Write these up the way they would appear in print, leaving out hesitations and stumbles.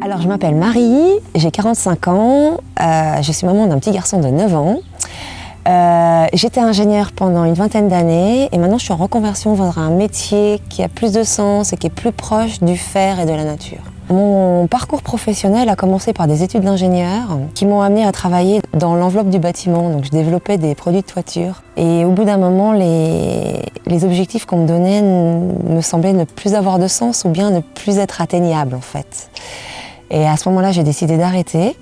Alors, je m'appelle Marie, j'ai 45 ans, je suis maman d'un petit garçon de 9 ans. J'étais ingénieure pendant une vingtaine d'années et maintenant je suis en reconversion vers un métier qui a plus de sens et qui est plus proche du faire et de la nature. Mon parcours professionnel a commencé par des études d'ingénieur qui m'ont amenée à travailler dans l'enveloppe du bâtiment. Donc je développais des produits de toiture. Et au bout d'un moment, les objectifs qu'on me donnait me semblaient ne plus avoir de sens ou bien ne plus être atteignables en fait. Et à ce moment-là, j'ai décidé d'arrêter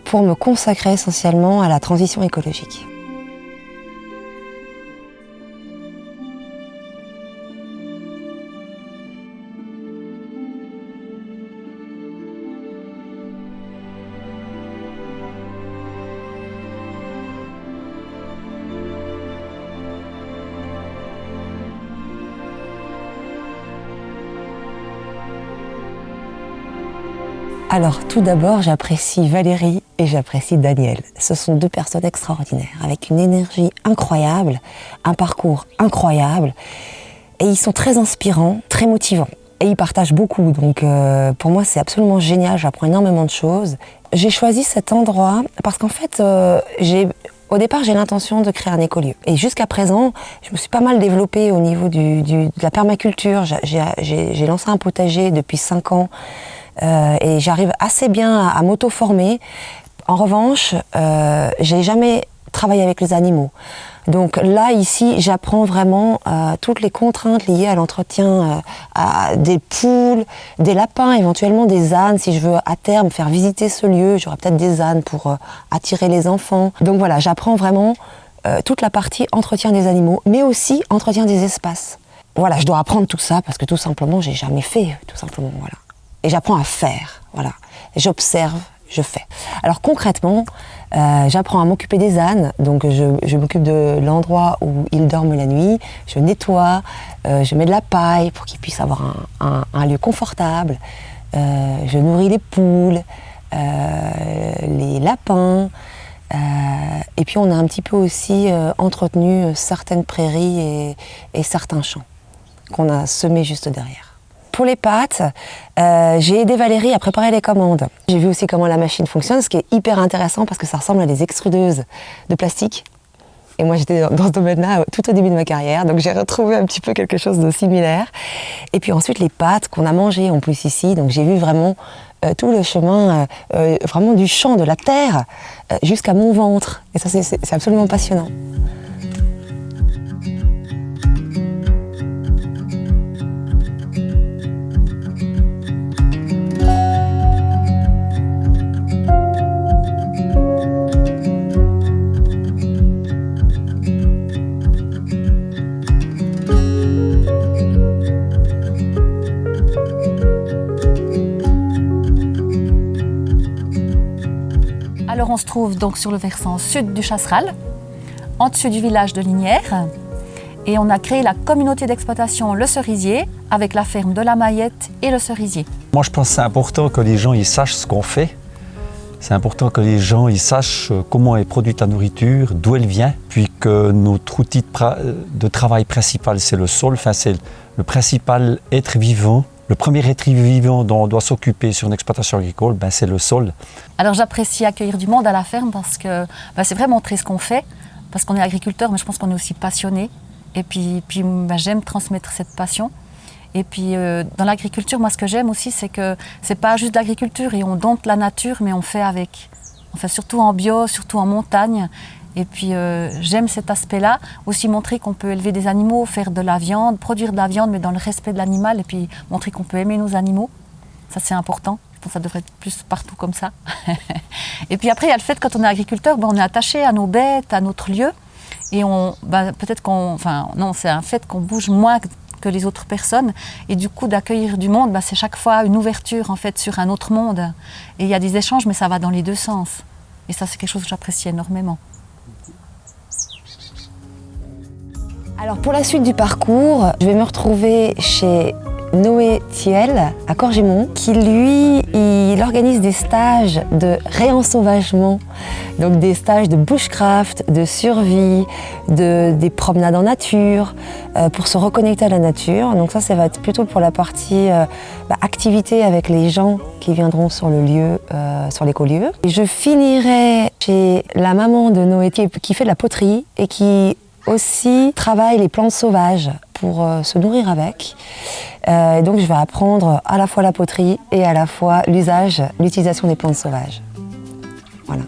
pour me consacrer essentiellement à la transition écologique. Alors, tout d'abord, j'apprécie Valérie et j'apprécie Daniel. Ce sont deux personnes extraordinaires, avec une énergie incroyable, un parcours incroyable. Et ils sont très inspirants, très motivants. Et ils partagent beaucoup, donc pour moi, c'est absolument génial, j'apprends énormément de choses. J'ai choisi cet endroit parce qu'en fait, au départ, j'ai l'intention de créer un écolieu. Et jusqu'à présent, je me suis pas mal développée au niveau de la permaculture. J'ai lancé un potager depuis 5 ans. Et j'arrive assez bien à m'auto-former. En revanche, j'ai jamais travaillé avec les animaux. Donc là, ici, j'apprends vraiment toutes les contraintes liées à l'entretien des poules, des lapins, éventuellement des ânes. Si je veux à terme faire visiter ce lieu, j'aurai peut-être des ânes pour attirer les enfants. Donc voilà, j'apprends vraiment toute la partie entretien des animaux, mais aussi entretien des espaces. Voilà, je dois apprendre tout ça parce que tout simplement, j'ai jamais fait, tout simplement, voilà. Et j'apprends à faire, voilà. J'observe, je fais. Alors concrètement, j'apprends à m'occuper des ânes, donc je m'occupe de l'endroit où ils dorment la nuit, je nettoie, je mets de la paille pour qu'ils puissent avoir un lieu confortable, je nourris les poules, les lapins, et puis on a un petit peu aussi entretenu certaines prairies et certains champs qu'on a semés juste derrière. Pour les pâtes, j'ai aidé Valérie à préparer les commandes. J'ai vu aussi comment la machine fonctionne, ce qui est hyper intéressant parce que ça ressemble à des extrudeuses de plastique. Et moi, j'étais dans ce domaine-là tout au début de ma carrière, donc j'ai retrouvé un petit peu quelque chose de similaire. Et puis ensuite, les pâtes qu'on a mangées en plus ici, donc j'ai vu vraiment tout le chemin, vraiment du champ, de la terre, jusqu'à mon ventre. Et ça, c'est absolument passionnant. Alors on se trouve donc sur le versant sud du Chasseral, en dessus du village de Lignières, et on a créé la communauté d'exploitation Le Cerisier avec la ferme de la Maillette et le cerisier. Moi je pense que c'est important que les gens ils sachent ce qu'on fait. C'est important que les gens ils sachent comment est produite la nourriture, d'où elle vient, puis que notre outil de travail principal c'est le sol, enfin c'est le principal être vivant. Le premier être vivant dont on doit s'occuper sur une exploitation agricole, c'est le sol. Alors j'apprécie accueillir du monde à la ferme parce que c'est vrai montrer ce qu'on fait, parce qu'on est agriculteur, mais je pense qu'on est aussi passionné. Et puis j'aime transmettre cette passion. Et puis dans l'agriculture, moi ce que j'aime aussi, c'est que c'est pas juste de l'agriculture et on dompte la nature, mais on fait avec. On fait surtout en bio, surtout en montagne. Et puis j'aime cet aspect-là, aussi montrer qu'on peut élever des animaux, faire de la viande, produire de la viande, mais dans le respect de l'animal, et puis montrer qu'on peut aimer nos animaux. Ça c'est important, je pense que ça devrait être plus partout comme ça. Et puis après il y a le fait que quand on est agriculteur, on est attaché à nos bêtes, à notre lieu, et c'est un fait qu'on bouge moins que les autres personnes, et du coup d'accueillir du monde, c'est chaque fois une ouverture en fait sur un autre monde. Et il y a des échanges, mais ça va dans les deux sens. Et ça c'est quelque chose que j'apprécie énormément. Alors pour la suite du parcours, je vais me retrouver chez Noé Thiel à Corgémont, qui lui, il organise des stages de réensauvagement, donc des stages de bushcraft, de survie, des promenades en nature, pour se reconnecter à la nature. Donc ça va être plutôt pour la partie activité avec les gens qui viendront sur le lieu, sur l'écolieu. Et je finirai chez la maman de Noé qui fait de la poterie et qui aussi travaille les plantes sauvages pour se nourrir avec. Donc je vais apprendre à la fois la poterie et à la fois l'utilisation des plantes sauvages. Voilà.